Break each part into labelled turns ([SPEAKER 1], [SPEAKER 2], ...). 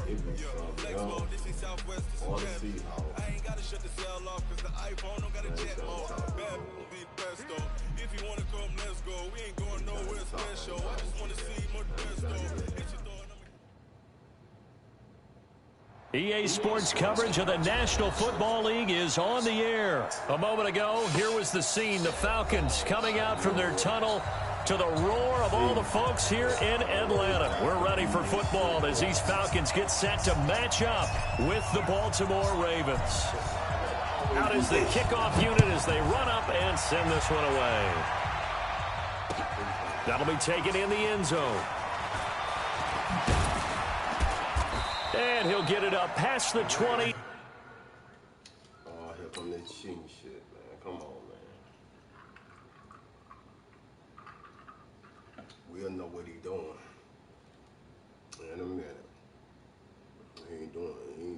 [SPEAKER 1] It be something else. All the Seahawks.
[SPEAKER 2] I ain't gotta shut the cell off cause the iPhone don't got a jet mode. Bad be pesto. If you wanna come, let's go. We ain't going nowhere special. I just wanna see more pesto.
[SPEAKER 3] EA Sports coverage of the National Football League is on the air. A moment ago, here was the scene. The Falcons coming out from their tunnel to the roar of all the folks here in Atlanta. We're ready for football as these Falcons get set to match up with the Baltimore Ravens. Out is the kickoff unit as they run up and send this one away. That'll be taken in the end zone. And he'll get it up past the 20.
[SPEAKER 1] Oh, here come this cheating shit, man. Come on, man. We'll know what he's doing in a minute. He ain't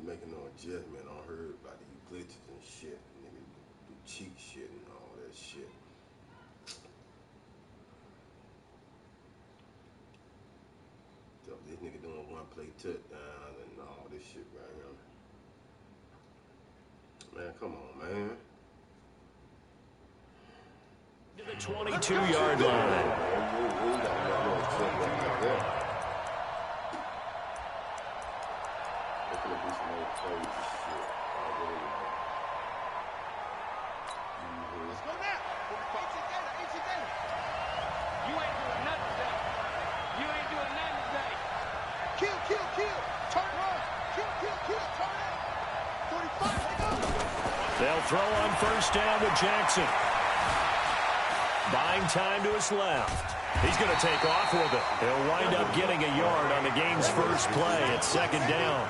[SPEAKER 1] making no adjustment on her about these glitches and shit. Nigga do cheat shit and all that shit. So this nigga doing one play touchdown and all this shit right here. Man, come on, man.
[SPEAKER 3] To the 22-yard line.
[SPEAKER 4] Let's go now. Easy data. You ain't doing nothing today. You ain't doing nothing today. Kill. Turn around. Kill. Turn around. 45.
[SPEAKER 3] They'll throw on first down with Jackson. Buying time to his left. He's going to take off with it. He'll wind up getting a yard on the game's first play at second down.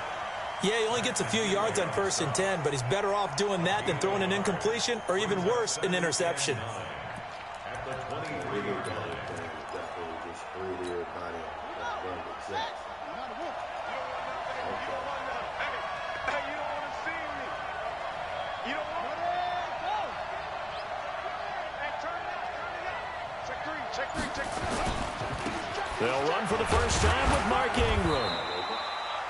[SPEAKER 5] Yeah, he only gets a few yards on 1st and 10, but he's better off doing that than throwing an incompletion or even worse, an interception.
[SPEAKER 3] They'll run for the first time with Mark Ingram.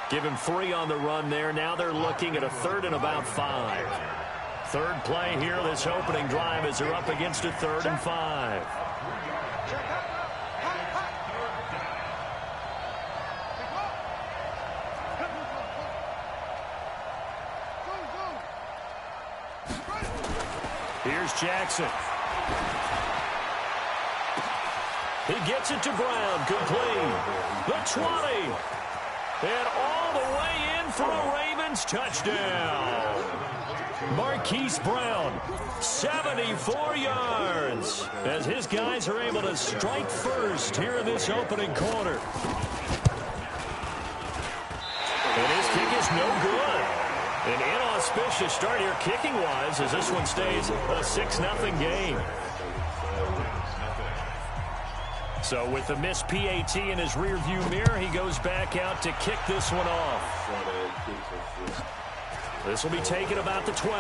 [SPEAKER 3] Give him 3 on the run there. Now they're looking at a 3rd and about 5. Third play here this opening drive as they're up against a 3rd and 5. Here's Jackson. He gets it to Brown, complete. The 20. And all the way in for a Ravens touchdown. Marquise Brown, 74 yards, as his guys are able to strike first here in this opening quarter. And his kick is no good. An inauspicious start here kicking-wise as this one stays a 6-0 game. So with the missed PAT in his rearview mirror, he goes back out to kick this one off. This will be taken about the 12.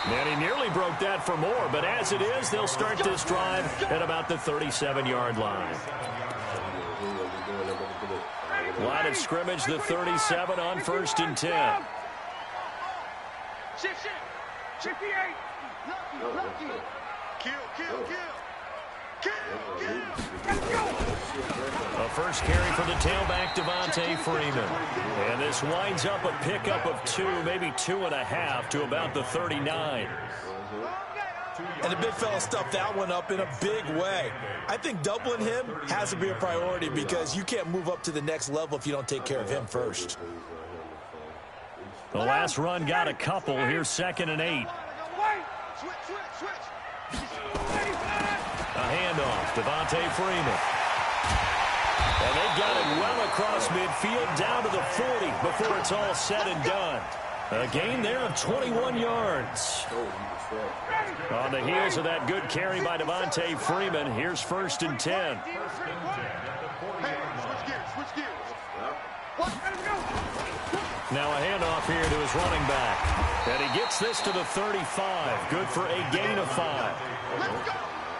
[SPEAKER 3] And he nearly broke that for more, but as it is, they'll start this drive at about the 37-yard line. Line of scrimmage, the 37 on 1st and 10. A first carry for the tailback, Devontae Freeman. And this winds up a pickup of 2, maybe 2.5 to about the 39.
[SPEAKER 5] And the big fella stuffed that one up in a big way. I think doubling him has to be a priority because you can't move up to the next level if you don't take care of him first.
[SPEAKER 3] The last run got a couple. Here's 2nd and 8. A handoff, Devontae Freeman. And they've got it well across midfield down to the 40 before it's all said and done. A gain there of 21 yards. On the heels of that good carry by Devontae Freeman, here's 1st and 10. Now a handoff here to his running back. And he gets this to the 35. Good for a gain of 5.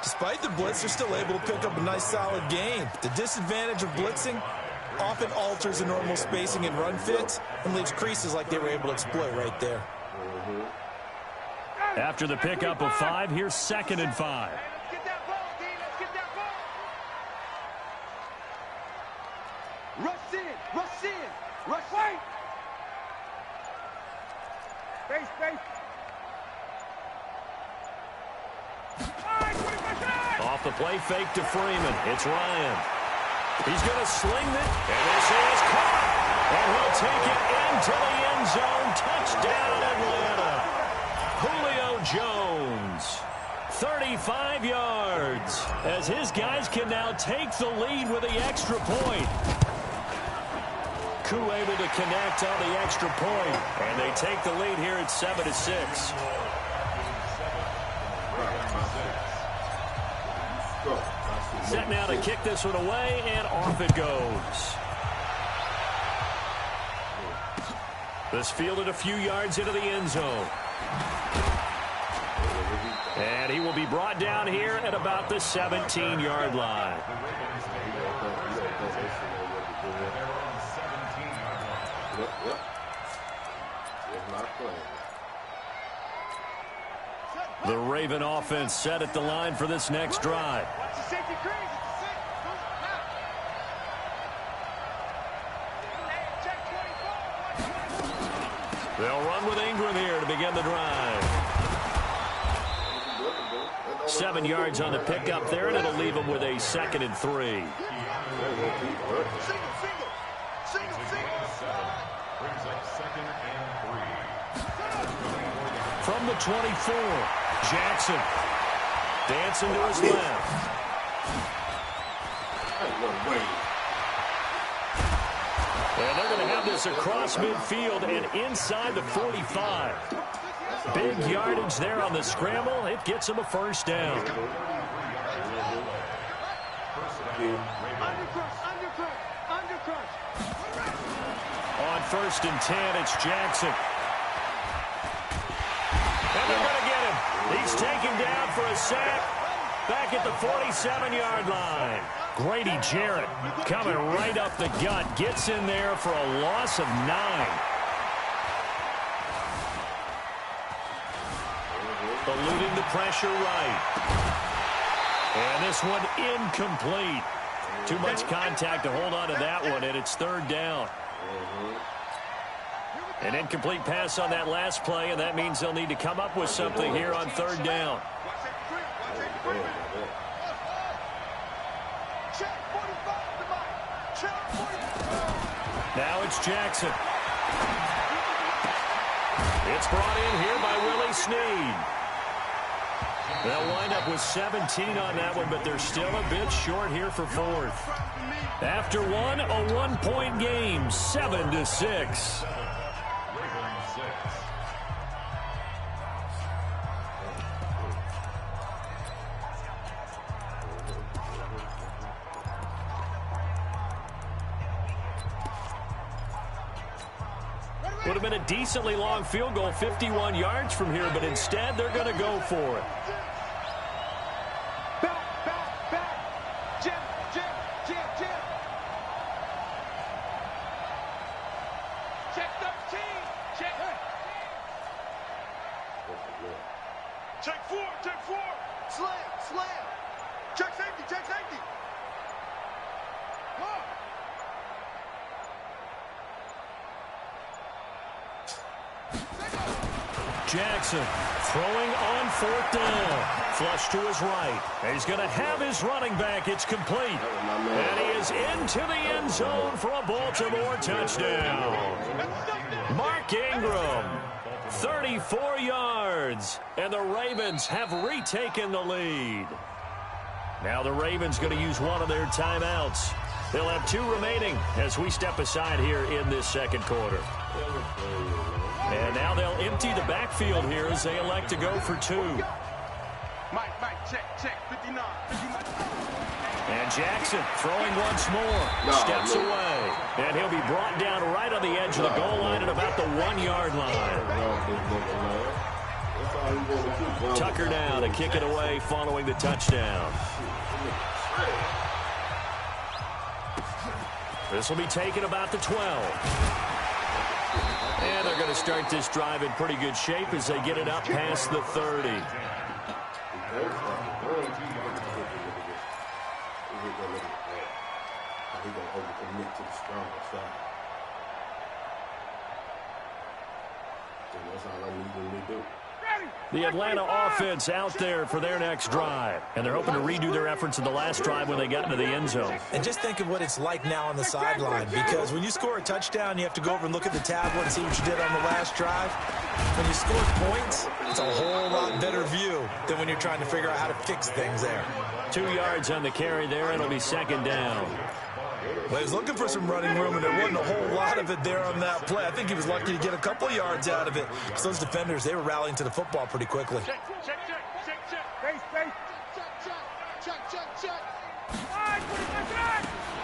[SPEAKER 5] Despite the blitz, they're still able to pick up a nice solid gain. The disadvantage of blitzing, often alters the normal spacing and run fits and leaves creases like they were able to exploit right there.
[SPEAKER 3] After the pickup of 5, here's 2nd and 5.
[SPEAKER 4] Let's get that ball, D. Let's get that ball. Rush in. Rush in. Rush right. Space, space.
[SPEAKER 3] Off the play fake to Freeman. It's Ryan. He's going to sling it, and this is caught. And he'll take it into the end zone. Touchdown, Atlanta. Julio Jones, 35 yards, as his guys can now take the lead with the extra point. Koo able to connect on the extra point, and they take the lead here at 7-6. Set now to kick this one away, and off it goes. This fielded a few yards into the end zone. And he will be brought down here at about the 17-yard line. The Raven offense set at the line for this next drive. They'll run with Ingram here to begin the drive. 7 yards on the pickup there, and it'll leave them with a 2nd and 3. From the 24, Jackson dancing to his left. And they're going to have this across midfield and inside the 45. Big yardage there on the scramble. It gets him a first down. On 1st and 10, it's Jackson. And they're going to get him. He's taken down for a sack back at the 47-yard line. Grady Jarrett coming right up the gut. Gets in there for a loss of 9. Eluding the pressure right. And this one incomplete. Too much contact to hold on to that one, and it's 3rd down. An incomplete pass on that last play, and that means they'll need to come up with something here on 3rd down. Now it's Jackson. It's brought in here by Willie Snead. They'll wind up with 17 on that one, but they're still a bit short here for 4th. After one, a 1-point game, 7-6. Would have been a decently long field goal, 51 yards from here, but instead they're going to go for it.
[SPEAKER 4] Back. Jim. Check 13. Check. Check 4. Slam. Check safety. Come on.
[SPEAKER 3] Jackson throwing on 4th down. Flush to his right. And he's going to have his running back. It's complete. And he is into the end zone for a Baltimore touchdown. Mark Ingram, 34 yards. And the Ravens have retaken the lead. Now the Ravens going to use one of their timeouts. They'll have 2 remaining as we step aside here in this 2nd quarter. And now they'll empty the backfield here as they elect to go for 2.
[SPEAKER 4] Mike, check, 59.
[SPEAKER 3] And Jackson throwing once more. Steps away. And he'll be brought down right on the edge of the goal line at about the 1-yard line. Tucker now to kick it away following the touchdown. This will be taken about the 12. And they're going to start this drive in pretty good shape as they get it up past the 30.
[SPEAKER 1] He's going to overcommit to the stronger side. So that's all I need him to do.
[SPEAKER 3] The Atlanta offense out there for their next drive. And they're hoping to redo their efforts in the last drive when they got into the end zone.
[SPEAKER 5] And just think of what it's like now on the sideline, because when you score a touchdown, you have to go over and look at the tablet and see what you did on the last drive. When you score points, it's a whole lot better view than when you're trying to figure out how to fix things there.
[SPEAKER 3] 2 yards on the carry there. It'll be second down.
[SPEAKER 5] Well, he was looking for some running room, and there wasn't a whole lot of it there on that play. I think he was lucky to get a couple yards out of it, because those defenders, they were rallying to the football pretty quickly.
[SPEAKER 4] Check. Face. Check.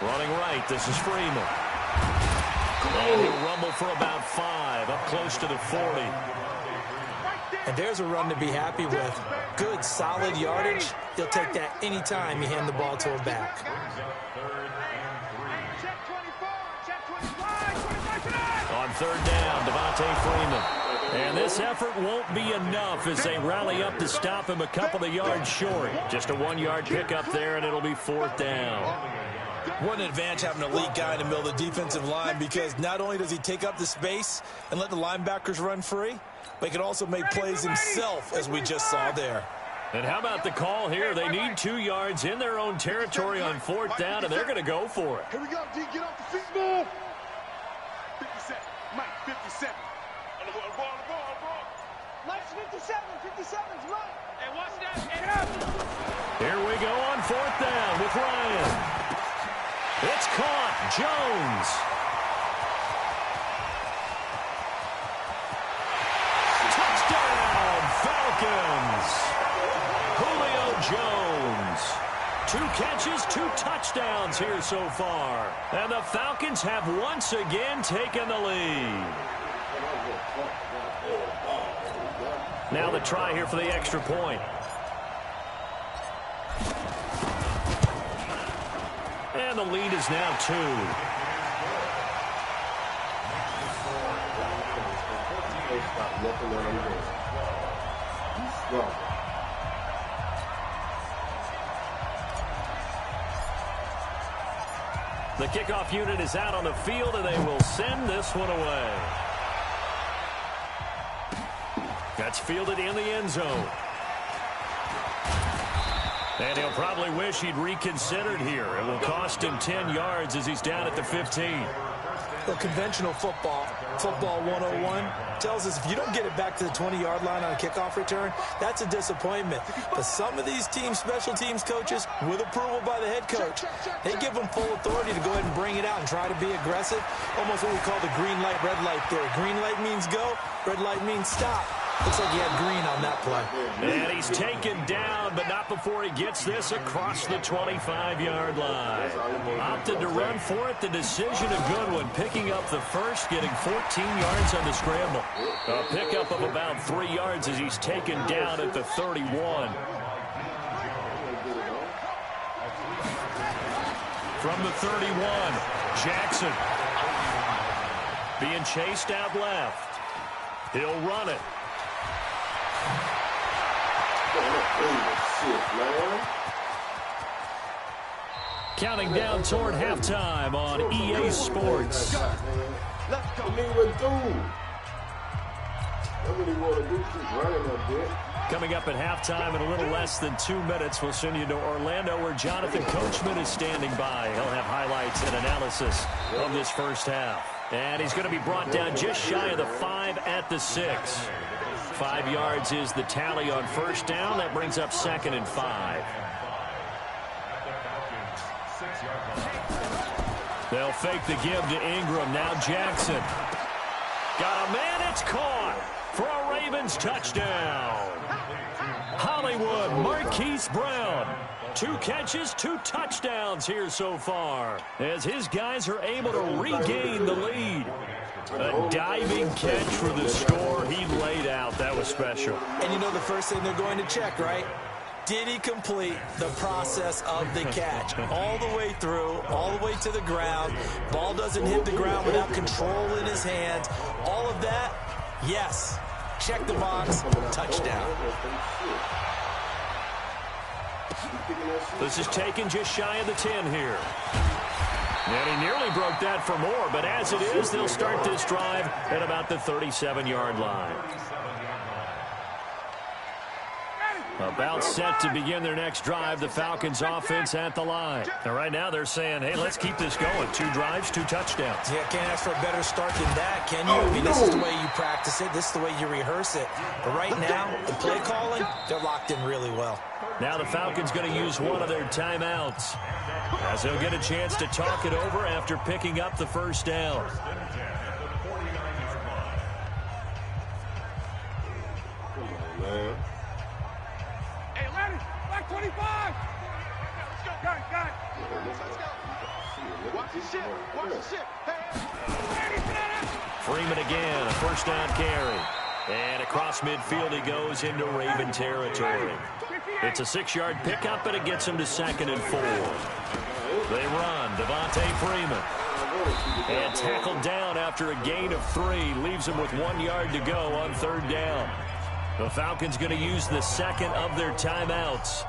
[SPEAKER 3] Running right, this is Freeman. And he'll rumble for about 5, up close to the 40.
[SPEAKER 5] And there's a run to be happy with. Good, solid yardage. He'll take that anytime you hand the ball to a back.
[SPEAKER 3] On third down, Devontae Freeman. And this effort won't be enough as they rally up to stop him a couple of yards short. Just a 1-yard pickup there, and it'll be fourth down.
[SPEAKER 5] What an advantage having an elite guy in the middle of the defensive line, because not only does he take up the space and let the linebackers run free, but he can also make plays himself, as we just saw there.
[SPEAKER 3] And how about the call here? They need 2 yards in their own territory on fourth down, and they're going to go for it.
[SPEAKER 4] Here we go, D. Get off the feet, move. 57. Mike, 57. On the ball. Mike's 57's right. Hey, watch that. Get up.
[SPEAKER 3] Here we go on fourth down with Ryan. It's caught. Jones. Touchdown, Falcons. Julio Jones. 2 catches, 2 touchdowns here so far. And the Falcons have once again taken the lead. Now the try here for the extra point. And the lead is now 2. The kickoff unit is out on the field, and they will send this one away. That's fielded in the end zone. And he'll probably wish he'd reconsidered here. It will cost him 10 yards as he's down at the 15.
[SPEAKER 5] Well, conventional football 101, tells us if you don't get it back to the 20-yard line on a kickoff return, that's a disappointment. But some of these teams, special teams coaches, with approval by the head coach, they give them full authority to go ahead and bring it out and try to be aggressive. Almost what we call the green light, red light theory. Green light means go, red light means stop. Looks like he had green on that play.
[SPEAKER 3] And he's taken down, but not before he gets this across the 25-yard line. Opted to run for it. The decision a good one. Picking up the first, getting 14 yards on the scramble. A pickup of about 3 yards as he's taken down at the 31. From the 31, Jackson. Being chased out left. He'll run it. Counting down toward halftime on EA Sports. Coming up at halftime in a little less than 2 minutes, we'll send you to Orlando where Jonathan Coachman is standing by. He'll have highlights and analysis of this first half. And he's going to be brought down just shy of the 5 at the 6. 5 yards is the tally on first down. That brings up 2nd and 5. They'll fake the give to Ingram. Now Jackson. Got a man. It's caught for a Ravens touchdown. Hollywood Marquise Brown. 2 catches, 2 touchdowns here so far as his guys are able to regain the lead. A diving catch for the score he laid out. That was special.
[SPEAKER 5] And you know the first thing they're going to check, right? Did he complete the process of the catch? All the way through, all the way to the ground. Ball doesn't hit the ground without control in his hands. All of that, yes. Check the box, touchdown.
[SPEAKER 3] This is taken just shy of the 10 here. And he nearly broke that for more, but as it is, they'll start this drive at about the 37-yard line. About set to begin their next drive, the Falcons offense at the line. And right now they're saying, hey, let's keep this going. 2 drives, 2 touchdowns.
[SPEAKER 5] Yeah, can't ask for a better start than that, can you? I mean, this is the way you practice it. This is the way you rehearse it. But right now, the play calling, they're locked in really well.
[SPEAKER 3] Now the Falcons going to use one of their timeouts, as they'll get a chance to talk it over after picking up the first down.
[SPEAKER 4] Hey, Lenny, back 25. Let's go, got it. Let's go. Watch the ship. Watch the ship.
[SPEAKER 3] Freeman again, a first down carry. And across midfield he goes into Raven territory. It's a 6-yard pickup, but it gets him to 2nd and 4. They run. Devontae Freeman. And tackled down after a gain of 3. Leaves him with 1 yard to go on 3rd down. The Falcons going to use the second of their timeouts,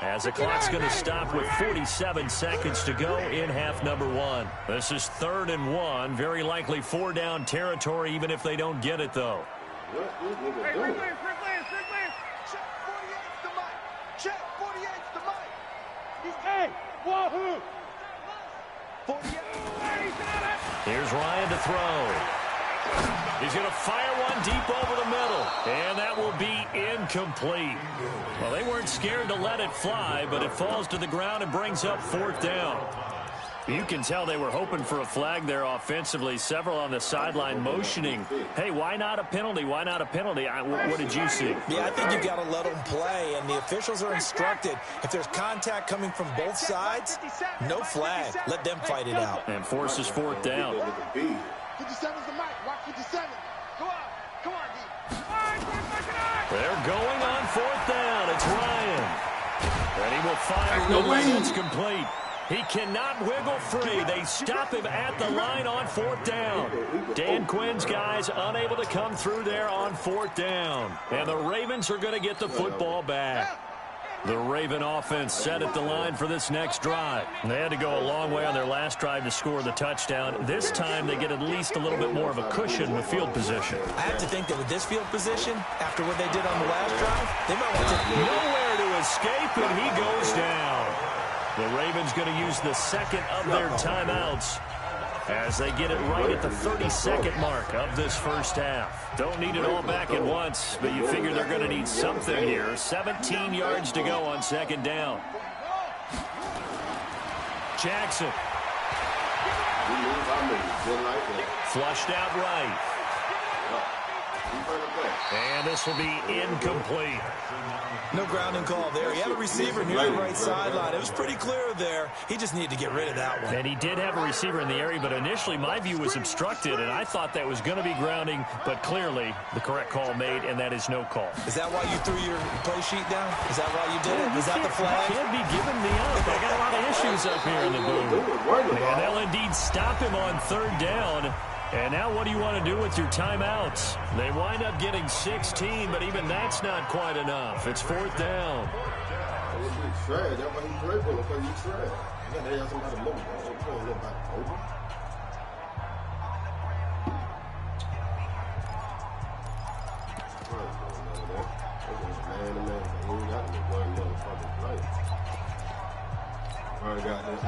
[SPEAKER 3] as the clock's going to stop with 47 seconds to go in half number 1. This is 3rd and 1. Very likely 4-down territory, even if they don't get it, though.
[SPEAKER 4] Hey, Rick Lance. Check 48's the mic. Check 48's the mic. He's hey, wahoo. 48.
[SPEAKER 3] Here's Ryan to throw. He's going to fire one deep over the middle, and that will be incomplete. Well, they weren't scared to let it fly, but it falls to the ground and brings up 4th down. You can tell they were hoping for a flag there offensively. Several on the sideline motioning, hey, why not a penalty? Why not a penalty? What did you see?
[SPEAKER 5] Yeah, I think you've got to let them play, and the officials are instructed. If there's contact coming from both sides, no flag. Let them fight it out.
[SPEAKER 3] And forces 4th down.
[SPEAKER 4] 57's the mic. Watch 57. Go on. Come on, D.
[SPEAKER 3] They're going on 4th down. It's Ryan. And he will fire. It's complete. He cannot wiggle free. They stop him at the line on 4th down. Dan Quinn's guys unable to come through there on 4th down. And the Ravens are going to get the football back. The Raven offense set at the line for this next drive. They had to go a long way on their last drive to score the touchdown. This time they get at least a little bit more of a cushion with field position.
[SPEAKER 5] I have to think that with this field position, after what they did on the last drive, they might want to...
[SPEAKER 3] Nowhere to escape, and he goes down. The Ravens going to use the second of their timeouts as they get it right at the 30-second mark of this first half. Don't need it all back at once, but you figure they're going to need something here. 17 yards to go on 2nd down. Jackson. Flushed out right. And this will be incomplete.
[SPEAKER 5] No grounding call there. He had a receiver near the right sideline. It was pretty clear there. He just needed to get rid of that one.
[SPEAKER 3] And he did have a receiver in the area, but initially my view was obstructed, and I thought that was going to be grounding, but clearly the correct call made, and that is no call.
[SPEAKER 5] Is that why you threw your play sheet down? Is that why you did it? Is that the flag?
[SPEAKER 3] Can't be giving me up. I got a lot of issues up here in the booth. And they'll indeed stop him on 3rd down. And now what do you want to do with your timeouts? They wind up getting 16, but even that's not quite enough. It's 4th down.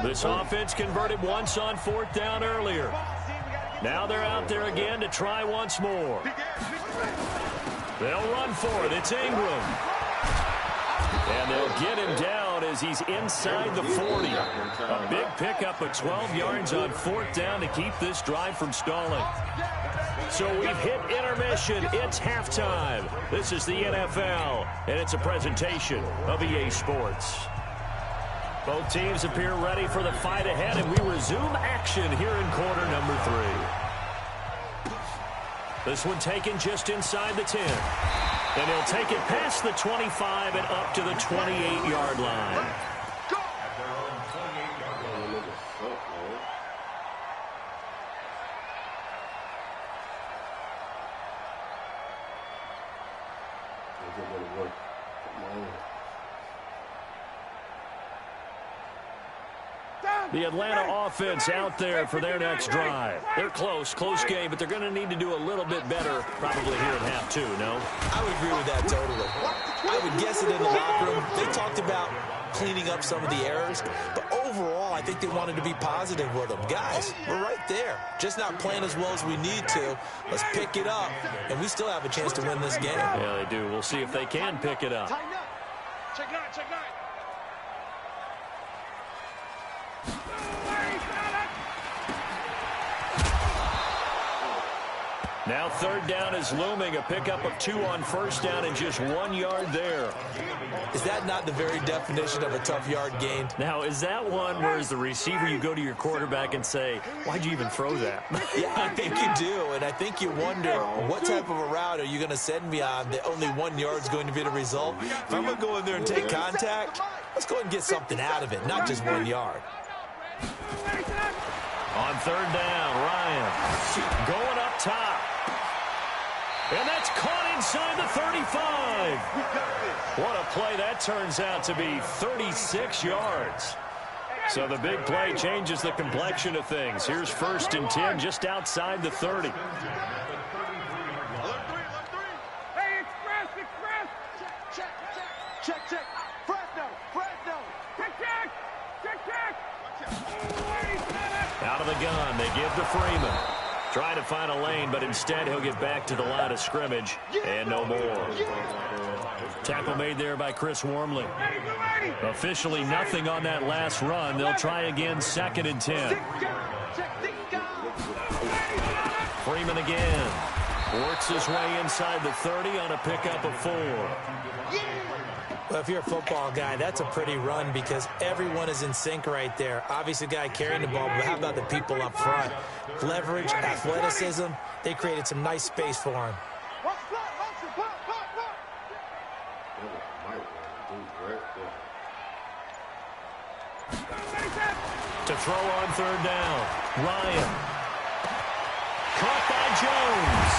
[SPEAKER 3] This offense converted once on 4th down earlier. Now they're out there again to try once more. They'll run for it. It's Ingram. And they'll get him down as he's inside the 40. A big pickup of 12 yards on 4th down to keep this drive from stalling. So we've hit intermission. It's halftime. This is the NFL, and it's a presentation of EA Sports. Both teams appear ready for the fight ahead, and we resume action here in quarter number 3. This one taken just inside the 10. And he'll take it past the 25 and up to the 28-yard line. The Atlanta offense out there for their next drive. They're close game, but they're going to need to do a little bit better probably here at half two, no?
[SPEAKER 5] I would agree with that totally. I would guess it in the locker room. They talked about cleaning up some of the errors, but overall, I think they wanted to be positive with them. Guys, we're right there. Just not playing as well as we need to. Let's pick it up, and we still have a chance to win this game.
[SPEAKER 3] Yeah, they do. We'll see if they can pick it up.
[SPEAKER 4] Check 9, check 9.
[SPEAKER 3] Now third down is looming. A pickup of 2 on first down and just 1 yard there.
[SPEAKER 5] Is that not the very definition of a tough yard gain?
[SPEAKER 3] Now, is that one where as the receiver you go to your quarterback and say, why'd you even throw that?
[SPEAKER 5] Yeah, I think you do, and I think you wonder what type of a route are you going to send me on that only 1 yard is going to be the result? If I'm going to go in there and take contact, let's go ahead and get something out of it, not just 1 yard.
[SPEAKER 3] On third down, Ryan going up top. And that's caught inside the 35. What a play that turns out to be, 36 yards. So the big play changes the complexion of things. Here's 1st and 10 just outside the 30.
[SPEAKER 4] Hey, express. Check. Fresno. Check.
[SPEAKER 3] Out of the gun, they give to Freeman. Trying to find a lane, but instead he'll get back to the line of scrimmage, and no more. Tackle made there by Chris Wormley. Officially nothing on that last run. They'll try again, 2nd and 10. Freeman again. Works his way inside the 30 on a pickup of 4.
[SPEAKER 5] Well, if you're a football guy, that's a pretty run because everyone is in sync right there. Obviously, the guy carrying the ball, but how about the people up front? Leverage, athleticism, they created some nice space for him.
[SPEAKER 3] To throw on third down, Ryan. Caught by Jones.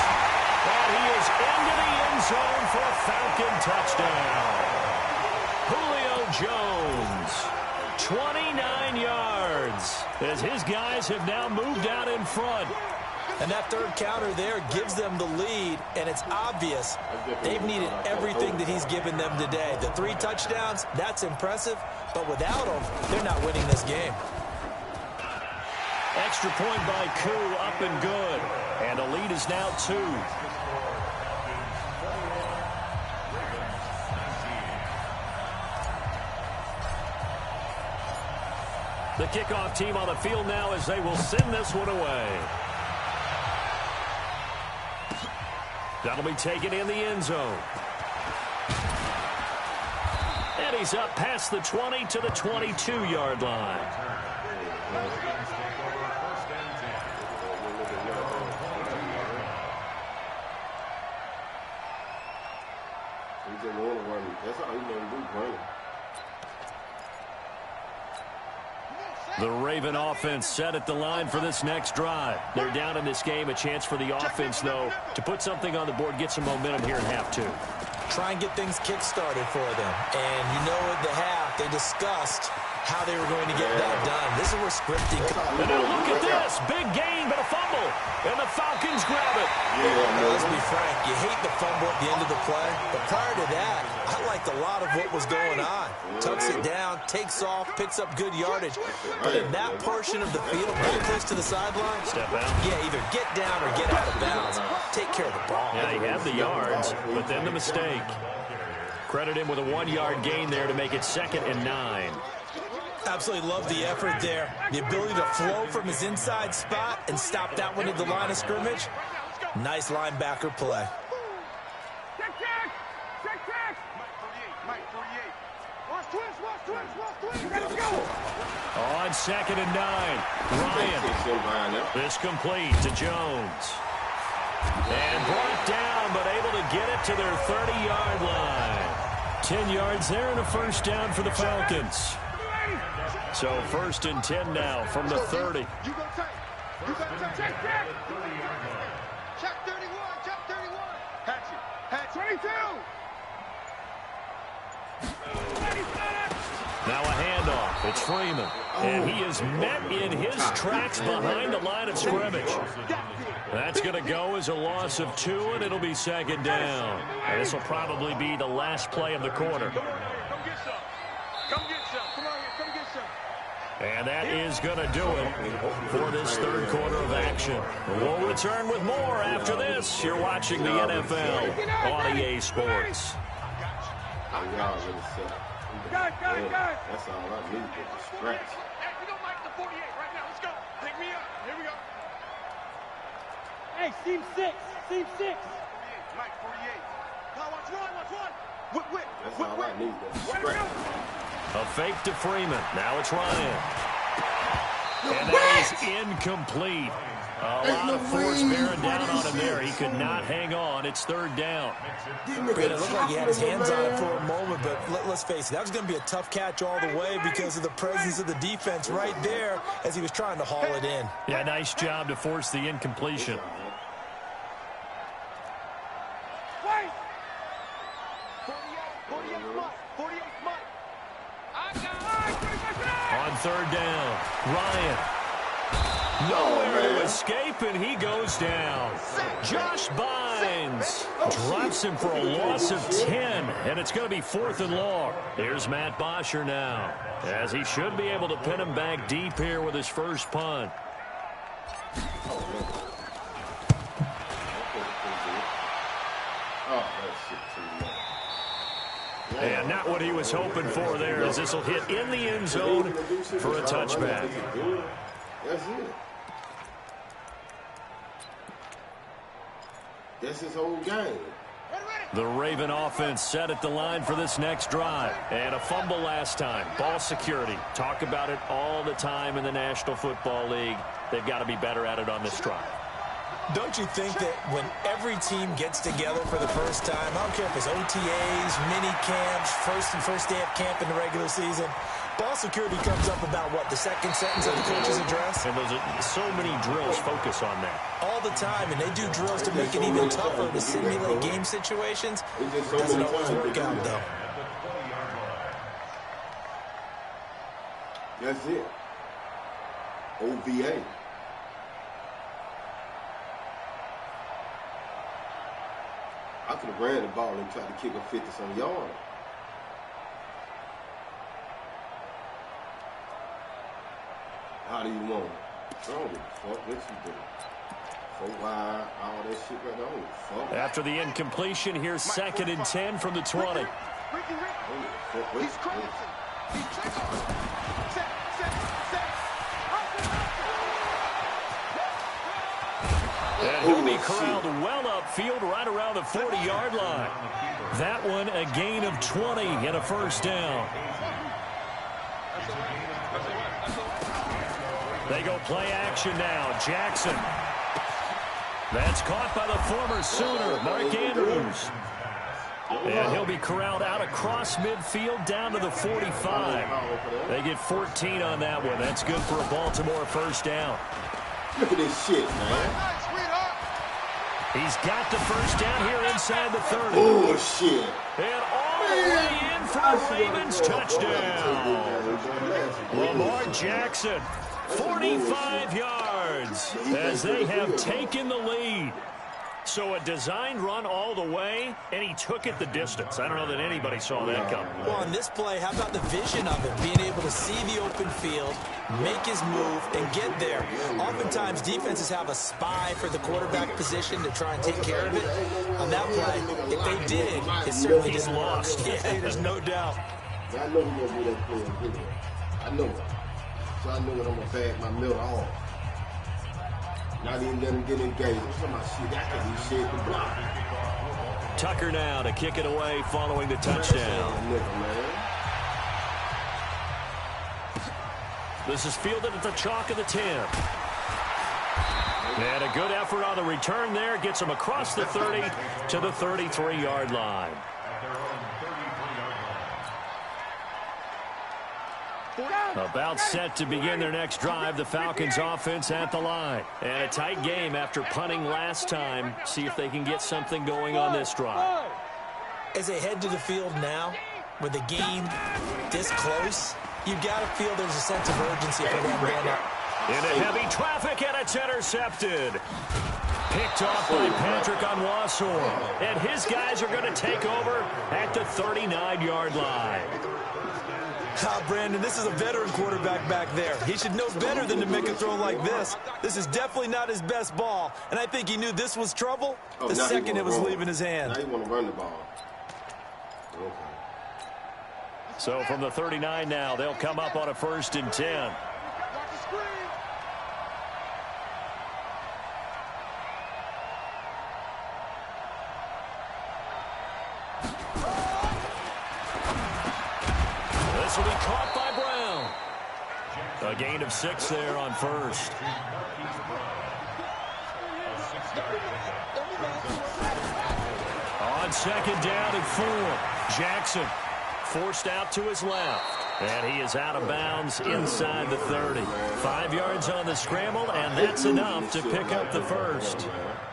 [SPEAKER 3] And he is into the end zone for a Falcon touchdown. Julio Jones, 29 yards, as his guys have now moved out in front.
[SPEAKER 5] And that third counter there gives them the lead, and it's obvious they've needed everything that he's given them today. The 3 touchdowns, that's impressive, but without him, they're not winning this game.
[SPEAKER 3] Extra point by Koo, up and good. And the lead is now 2. The kickoff team on the field now as they will send this one away. That'll be taken in the end zone. And he's up past the 20 to the 22-yard line.
[SPEAKER 1] That's all you know to do, running.
[SPEAKER 3] The Raven offense set at the line for this next drive. They're down in this game. A chance for the offense, though, to put something on the board, get some momentum here in half 2.
[SPEAKER 5] Try and get things kick-started for them. And you know at the half, they discussed how they were going to get that done. This is where scripting comes.
[SPEAKER 3] And now look at this. Big gain, but a fumble. And the Falcons grab it.
[SPEAKER 5] Let's be frank. You hate the fumble at the end of the play. But prior to that, I liked a lot of what was going on. Tucks it down, takes off, picks up good yardage. But in that portion of the field, right close to the sideline,
[SPEAKER 3] step out.
[SPEAKER 5] Yeah, either get down or get out of bounds. Take care of the ball.
[SPEAKER 3] Yeah, he had the yards, but then the mistake. Credit him with a 1-yard gain there to make it 2nd and 9.
[SPEAKER 5] Absolutely love the effort there. The ability to flow from his inside spot and stop that one at the line of scrimmage. Nice linebacker play.
[SPEAKER 3] On 2nd and 9, Ryan. This complete to Jones. And brought down but able to get it to their 30-yard line. 10 yards there and a first down for the Falcons. So 1st and 10 now from the 30.
[SPEAKER 4] You go tight. You got to check. Check 31. Check 31. Hatch 22.
[SPEAKER 3] Now a handoff. It's Freeman. And he is met in his tracks behind the line of scrimmage. That's going to go as a loss of 2, and it'll be 2nd down. And this will probably be the last play of the quarter.
[SPEAKER 4] Come get some. Come get some. Come on here. Come get some.
[SPEAKER 3] And that is going to do it for this 3rd quarter of action. We'll return with more after this. You're watching the NFL on EA Sports.
[SPEAKER 4] Got it.
[SPEAKER 1] That's all I need is a stretch.
[SPEAKER 4] Hey, we don't like the 48 right now. Let's go. Pick me up. Here we go.
[SPEAKER 6] Hey, seam 6.
[SPEAKER 4] Mike, 48. Now watch one. Whip.
[SPEAKER 1] That's all I need is a stretch.
[SPEAKER 3] A fake to Freeman. Now it's Ryan. And that is incomplete. A lot of force bearing down on him there. He could not hang on. It's 3rd down.
[SPEAKER 5] It looked like he had his hands on it for a moment, but let's face it, that was going to be a tough catch all the way because of the presence of the defense right there as he was trying to haul it in.
[SPEAKER 3] Yeah, nice job to force the incompletion.
[SPEAKER 4] Wait. 48 Mike.
[SPEAKER 3] On 3rd down, Ryan. Nowhere to escape, and he goes down. Josh Bynes drops him for a loss of 10, and it's going to be 4th and long. Here's Matt Bosher now, as he should be able to pin him back deep here with his first punt. And not what he was hoping for there, as this will hit in the end zone for a touchback.
[SPEAKER 1] That's it. That's his whole game.
[SPEAKER 3] The Raven offense set at the line for this next drive. And a fumble last time. Ball security. Talk about it all the time in the National Football League. They've got to be better at it on this drive.
[SPEAKER 5] Don't you think that when every team gets together for the first time, I don't care if it's OTAs, mini camps, first day of camp in the regular season, ball security comes up about what, the second sentence of the coach's address?
[SPEAKER 3] And those are so many drills focus on that.
[SPEAKER 5] All the time, and they do drills to make it even tougher to simulate game situations. Doesn't always work out, though.
[SPEAKER 1] That's it. OVA. I could have ran the ball and tried to kick a 50-some yard. How do you want it? I don't give a fuck what you do. 4 wide, all that shit right there. I don't give a fuck.
[SPEAKER 3] After the incompletion, here's 2nd and 10 from the 20.
[SPEAKER 4] Ricky. He's crazy. He's crazy. Set.
[SPEAKER 3] And he'll be corralled well upfield right around the 40-yard line. That one a gain of 20 and a first down. They go play action now. Jackson. That's caught by the former Sooner, Mark Andrews. And he'll be corralled out across midfield down to the 45. They get 14 on that one. That's good for a Baltimore first down.
[SPEAKER 1] Look at this shit, man.
[SPEAKER 3] He's got the first down here inside the 30.
[SPEAKER 1] Oh, shit.
[SPEAKER 3] And all the way in for a Ravens touchdown. Lamar Jackson, 45 yards as they have taken the lead. So a designed run all the way, and he took it the distance. I don't know that anybody saw that coming.
[SPEAKER 5] Well, on this play, how about the vision of it? Being able to see the open field, make his move, and get there. Oftentimes, defenses have a spy for the quarterback position to try and take care of it. On that play, if they did, it certainly
[SPEAKER 3] He's
[SPEAKER 5] didn't
[SPEAKER 3] lost.
[SPEAKER 5] work. Yeah, there's no doubt.
[SPEAKER 1] I know he's going to do that play again. I know it. So I know that I'm going to bag my middle off. Not even let him get engaged. I'm talking about shit. That can be shit to block.
[SPEAKER 3] Tucker now to kick it away following the touchdown. This is fielded at the chalk of the 10. And a good effort on the return there. Gets him across the 30 to the 33-yard line. About set to begin their next drive. The Falcons offense at the line. And a tight game after punting last time. See if they can get something going on this drive.
[SPEAKER 5] As they head to the field now, with the game this close, you've got to feel there's a sense of urgency for them right now.
[SPEAKER 3] Into heavy traffic, and it's intercepted. Picked off by Patrick Onwuasor. And his guys are going to take over at the 39-yard line.
[SPEAKER 5] Brandon, this is a veteran quarterback back there. He should know better than to make a throw like this. This is definitely not his best ball, and I think he knew this was trouble the second it was leaving his hand.
[SPEAKER 1] Now you want to run the ball. Okay.
[SPEAKER 3] So from the 39 now, they'll come up on a 1st and 10. This will be caught by Brown. A gain of 6 there on 1st. On 2nd down and 4. Jackson forced out to his left. And he is out of bounds inside the 30. 5 yards on the scramble, and that's enough to pick up the 1st.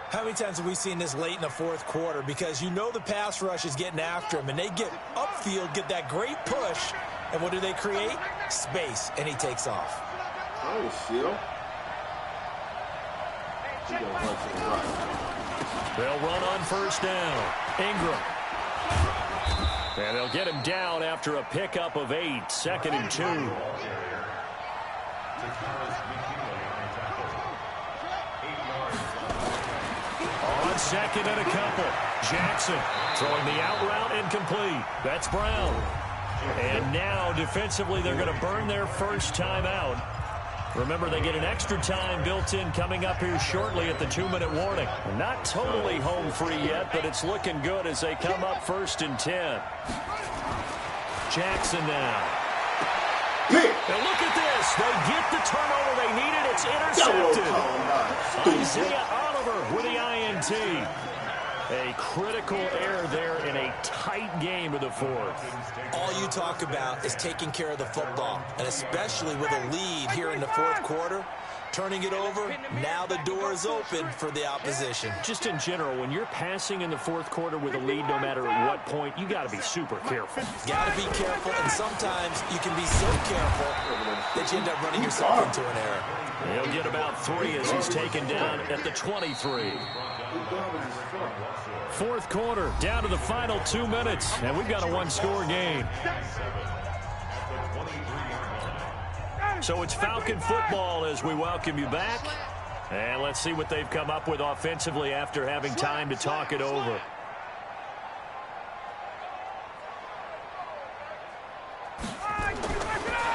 [SPEAKER 5] How many times have we seen this late in the fourth quarter? Because you know the pass rush is getting after him, and they get upfield, get that great push, and what do they create? Space, and he takes off.
[SPEAKER 1] Oh, shit.
[SPEAKER 3] They'll run on 1st down. Ingram. And they'll get him down after a pickup of 8. 2nd and 2. On 2nd and a couple. Jackson throwing the out route incomplete. That's Brown. And now defensively they're going to burn their first time out. Remember, they get an extra time built in coming up here shortly at the 2-minute warning. Not totally home free yet, but it's looking good as they come up 1st and 10. Jackson now. And look at this. They get the turnover they needed. It's intercepted. Isaiah Oliver with the INT. A critical error there in a tight game of the 4th.
[SPEAKER 5] All you talk about is taking care of the football, and especially with a lead here in the 4th quarter. Turning it over, now the door is open for the opposition.
[SPEAKER 3] Just in general, when you're passing in the 4th quarter with a lead, no matter at what point, you got to be super careful.
[SPEAKER 5] Got to be careful, and sometimes you can be so careful that you end up running yourself into an error.
[SPEAKER 3] He'll get about 3 as he's taken down at the 23. 4th quarter, down to the final 2 minutes, and we've got a 1-score game. So it's Falcon football as we welcome you back. And let's see what they've come up with offensively after having time to talk it over.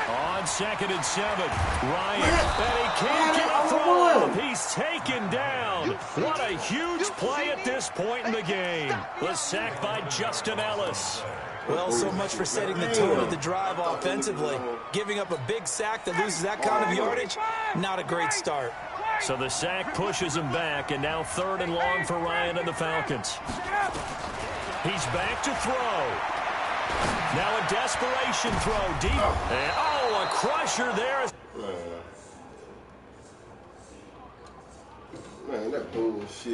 [SPEAKER 3] On 2nd and 7, Ryan. And he can't get a throw up. He's taken down. What a huge play at this point in the game. The sack by Justin Ellis.
[SPEAKER 5] Well, so much for setting the tone of the drive offensively. Giving up a big sack that loses that kind of yardage, not a great start.
[SPEAKER 3] So the sack pushes him back, and now 3rd and long for Ryan and the Falcons. He's back to throw. Now a desperation throw deep. And, a crusher there.
[SPEAKER 1] Man, that bullshit.